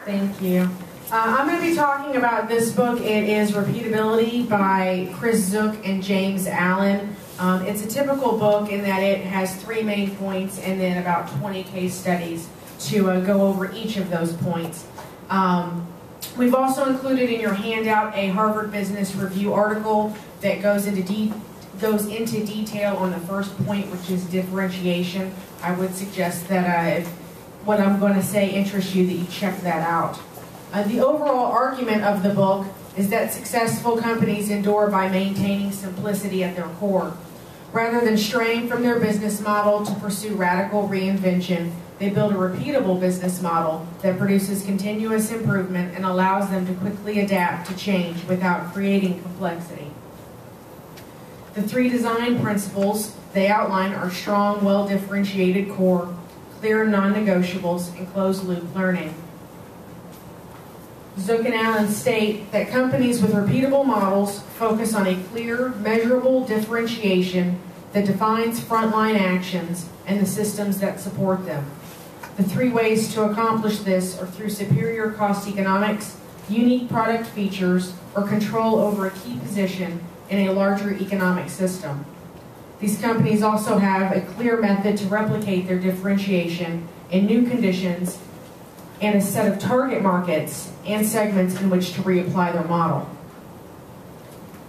Thank you. I'm going to be talking about this book. It is Repeatability by Chris Zook and James Allen. It's a typical book in that it has 3 main points and then about 20 case studies to go over each of those points. We've also included in your handout a Harvard Business Review article that goes into detail on the first point, which is differentiation. I would suggest that if what I'm going to say interests you, that you check that out. The overall argument of the book is that successful companies endure by maintaining simplicity at their core. Rather than straying from their business model to pursue radical reinvention, they build a repeatable business model that produces continuous improvement and allows them to quickly adapt to change without creating complexity. The 3 design principles they outline are strong, well-differentiated core, clear non-negotiables, and closed-loop learning. Zook and Allen state that companies with repeatable models focus on a clear, measurable differentiation that defines frontline actions and the systems that support them. The 3 ways to accomplish this are through superior cost economics, unique product features, or control over a key position in a larger economic system. These companies also have a clear method to replicate their differentiation in new conditions and a set of target markets and segments in which to reapply their model.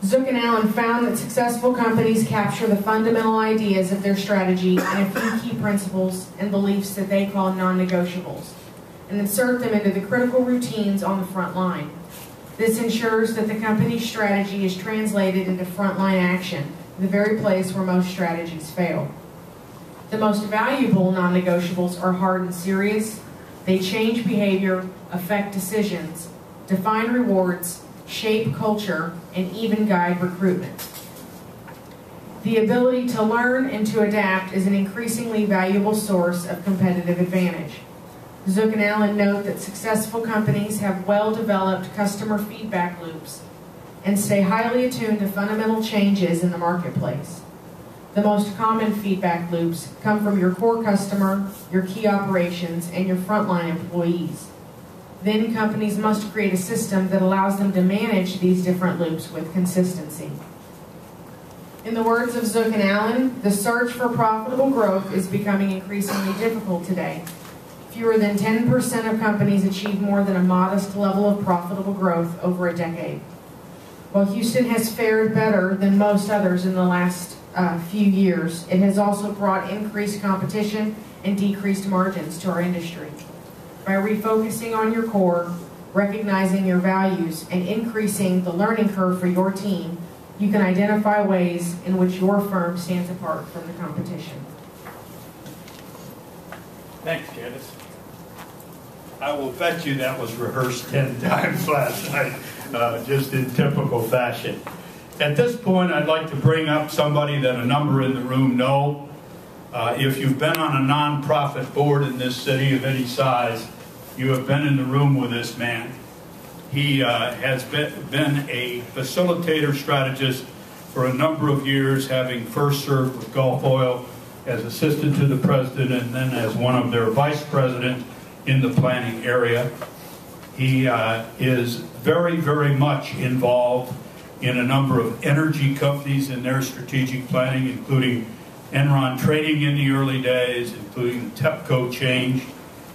Zook and Allen found that successful companies capture the fundamental ideas of their strategy and a few key principles and beliefs that they call non-negotiables, and insert them into the critical routines on the front line. This ensures that the company's strategy is translated into frontline action, the very place where most strategies fail. The most valuable non-negotiables are hard and serious. They change behavior, affect decisions, define rewards, shape culture, and even guide recruitment. The ability to learn and to adapt is an increasingly valuable source of competitive advantage. Zook and Allen note that successful companies have well-developed customer feedback loops and stay highly attuned to fundamental changes in the marketplace. The most common feedback loops come from your core customer, your key operations, and your frontline employees. Then companies must create a system that allows them to manage these different loops with consistency. In the words of Zook and Allen, the search for profitable growth is becoming increasingly difficult today. Fewer than 10% of companies achieve more than a modest level of profitable growth over a decade. While Houston has fared better than most others in the last few years, it has also brought increased competition and decreased margins to our industry. By refocusing on your core, recognizing your values, and increasing the learning curve for your team, you can identify ways in which your firm stands apart from the competition. Thanks, Candace. I will bet you that was rehearsed 10 times last night, just in typical fashion. At this point, I'd like to bring up somebody that a number in the room know. If you've been on a nonprofit board in this city of any size, you have been in the room with this man. He has been a facilitator strategist for a number of years, having first served with Gulf Oil as assistant to the president and then as one of their vice presidents in the planning area. He is very, very much involved in a number of energy companies in their strategic planning, including Enron Trading in the early days, including the TEPCO change.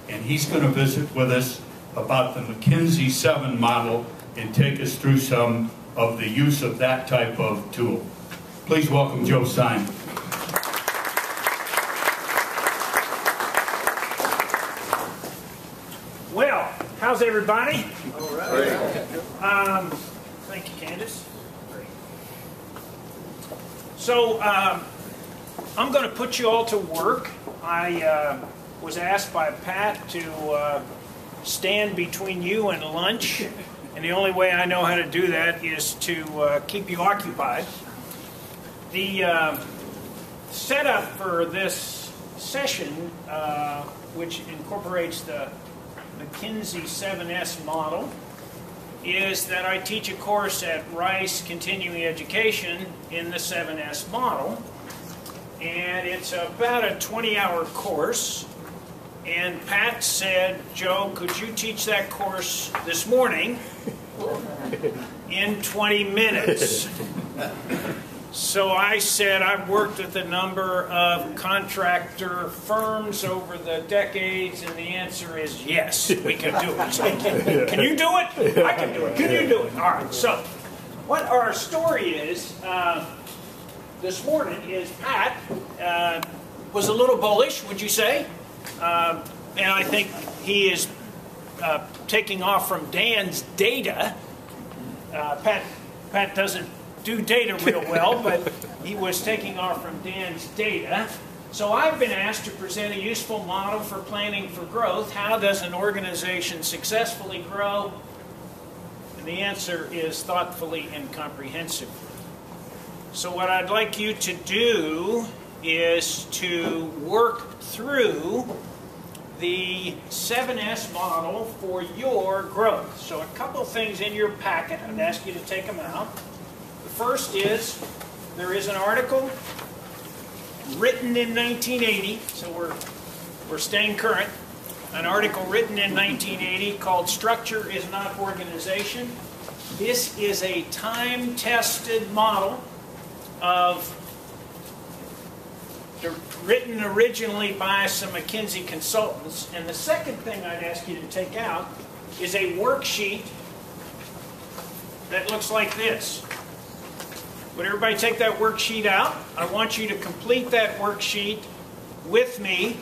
And he's going to visit with us about the McKinsey 7 model and take us through some of the use of that type of tool. Please welcome Joe Synan. Well, how's everybody? All right. Thank you, Candace. So I'm going to put you all to work. I was asked by Pat to stand between you and lunch, and the only way I know how to do that is to keep you occupied. The setup for this session, which incorporates the McKinsey 7S model, is that I teach a course at Rice Continuing Education in the 7S model, and it's about a 20-hour course, And Pat said, Joe, could you teach that course this morning in 20 minutes? So I said, I've worked with a number of contractor firms over the decades, and the answer is yes, we can do it. So, can you do it? I can do it. Can you do it? All right, so what our story is this morning is Pat was a little bullish, would you say? And I think he is taking off from Dan's data. Pat doesn't do data real well, but he was taking off from Dan's data. So I've been asked to present a useful model for planning for growth. How does an organization successfully grow? And the answer is thoughtfully and comprehensively. So what I'd like you to do is to work through the 7S model for your growth. So a couple things in your packet, I'd ask you to take them out. The first is, there is an article written in 1980, so we're staying current, an article written in 1980 called Structure is Not Organization. This is a time-tested model written originally by some McKinsey consultants. And the second thing I'd ask you to take out is a worksheet that looks like this. Would everybody take that worksheet out? I want you to complete that worksheet with me.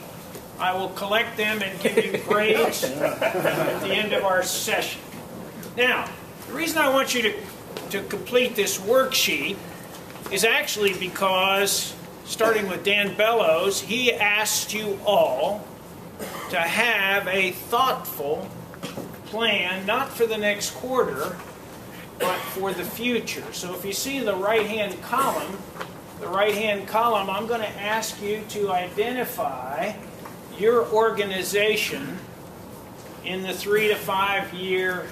I will collect them and give you grades at the end of our session. Now, the reason I want you to complete this worksheet is actually because, starting with Dan Bellows, he asked you all to have a thoughtful plan, not for the next quarter, but for the future. So if you see the right-hand column, I'm going to ask you to identify your organization in the 3 to 5 year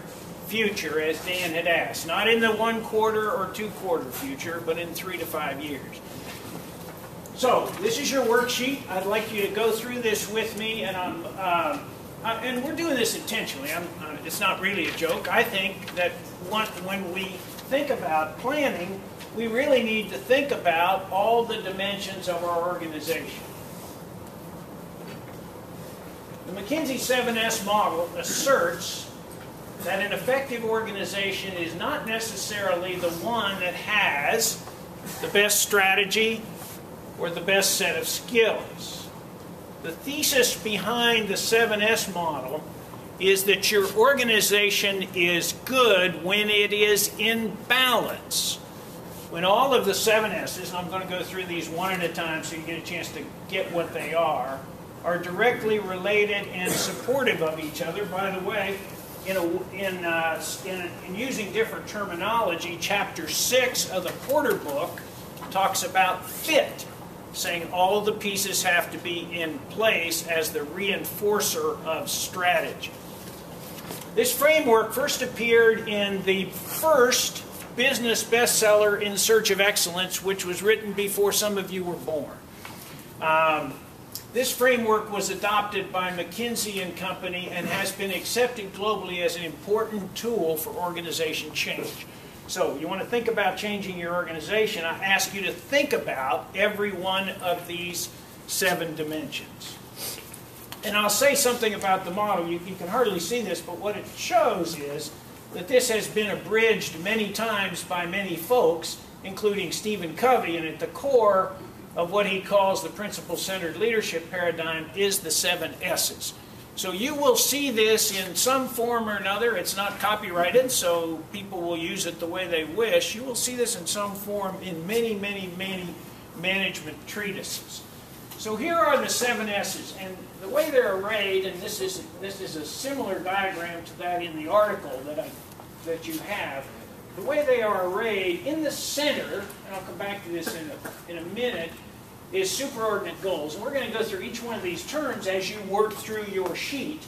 future, as Dan had asked. Not in the 1 quarter or 2 quarter future, but in 3 to 5 years. So this is your worksheet. I'd like you to go through this with me, and and we're doing this intentionally. It's not really a joke. I think that when we think about planning, we really need to think about all the dimensions of our organization. The McKinsey 7S model asserts that an effective organization is not necessarily the one that has the best strategy or the best set of skills. The thesis behind the 7S model is that your organization is good when it is in balance. When all of the 7S's, and I'm going to go through these one at a time so you get a chance to get what they are directly related and supportive of each other. By the way, in using different terminology, Chapter 6 of the Porter book talks about fit, saying all the pieces have to be in place as the reinforcer of strategy. This framework first appeared in the first business bestseller, In Search of Excellence, which was written before some of you were born. This framework was adopted by McKinsey & Company and has been accepted globally as an important tool for organization change. So you want to think about changing your organization, I ask you to think about every one of these 7 dimensions. And I'll say something about the model. You can hardly see this, but what it shows is that this has been abridged many times by many folks, including Stephen Covey, and at the core of what he calls the principle-centered leadership paradigm is the 7 S's. So you will see this in some form or another. It's not copyrighted, so people will use it the way they wish. You will see this in some form in many, many, many management treatises. So here are the 7 S's, and the way they're arrayed, and this is a similar diagram to that in the article that you have. The way they are arrayed in the center, and I'll come back to this in a minute, is superordinate goals. And we're going to go through each one of these terms as you work through your sheet.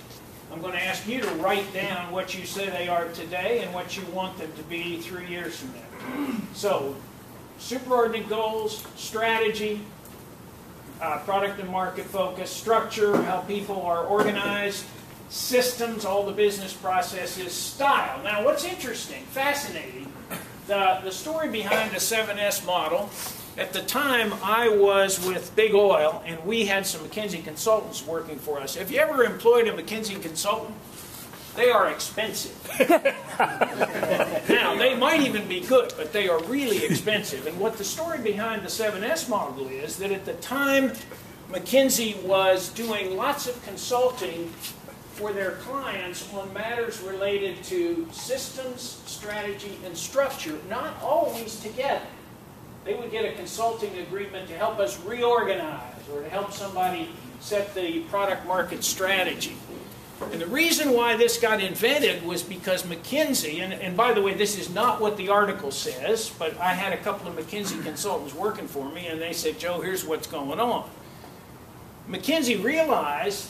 I'm going to ask you to write down what you say they are today and what you want them to be 3 years from now. So, superordinate goals, strategy, product and market focus, structure, how people are organized, systems, all the business processes, style. Now what's interesting, fascinating, the story behind the 7S model, at the time I was with Big Oil and we had some McKinsey consultants working for us. Have you ever employed a McKinsey consultant? They are expensive. Now, they might even be good, but they are really expensive. And what the story behind the 7S model is that at the time, McKinsey was doing lots of consulting for their clients on matters related to systems, strategy, and structure, not always together. They would get a consulting agreement to help us reorganize or to help somebody set the product market strategy. And the reason why this got invented was because McKinsey, and by the way, this is not what the article says, but I had a couple of McKinsey consultants working for me, and they said, Joe, here's what's going on. McKinsey realized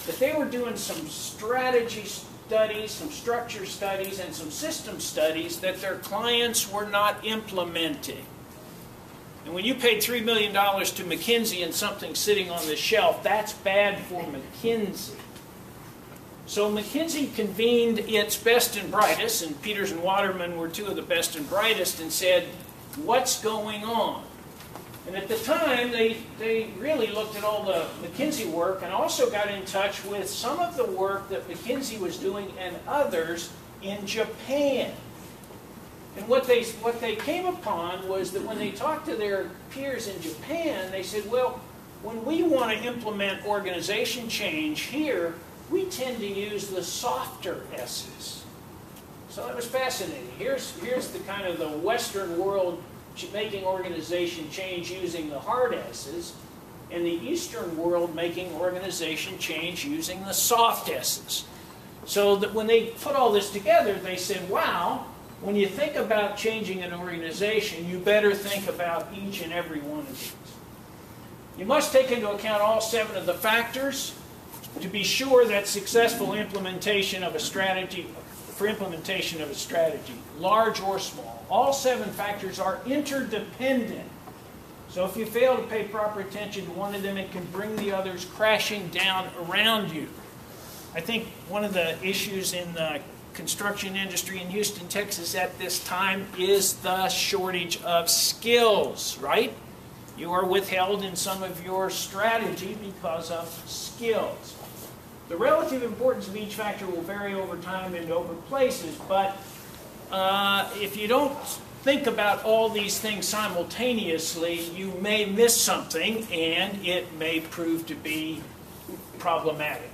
that they were doing some strategy studies, some structure studies, and some system studies that their clients were not implementing. And when you paid $3 million to McKinsey and something sitting on the shelf, that's bad for McKinsey. So McKinsey convened its best and brightest, and Peters and Waterman were two of the best and brightest, and said, what's going on? And at the time, they really looked at all the McKinsey work and also got in touch with some of the work that McKinsey was doing and others in Japan. And what they came upon was that when they talked to their peers in Japan, they said, well, when we want to implement organization change here, we tend to use the softer S's. So that was fascinating. Here's the kind of the Western world making organization change using the hard S's, and the Eastern world making organization change using the soft S's. So that when they put all this together, they said, wow, when you think about changing an organization, you better think about each and every one of these. You must take into account all 7 of the factors to be sure that successful implementation of a strategy, large or small. All 7 factors are interdependent. So if you fail to pay proper attention to one of them, it can bring the others crashing down around you. I think one of the issues in the construction industry in Houston, Texas at this time is the shortage of skills, right? You are withheld in some of your strategy because of skills. The relative importance of each factor will vary over time and over places, but if you don't think about all these things simultaneously, you may miss something and it may prove to be problematic.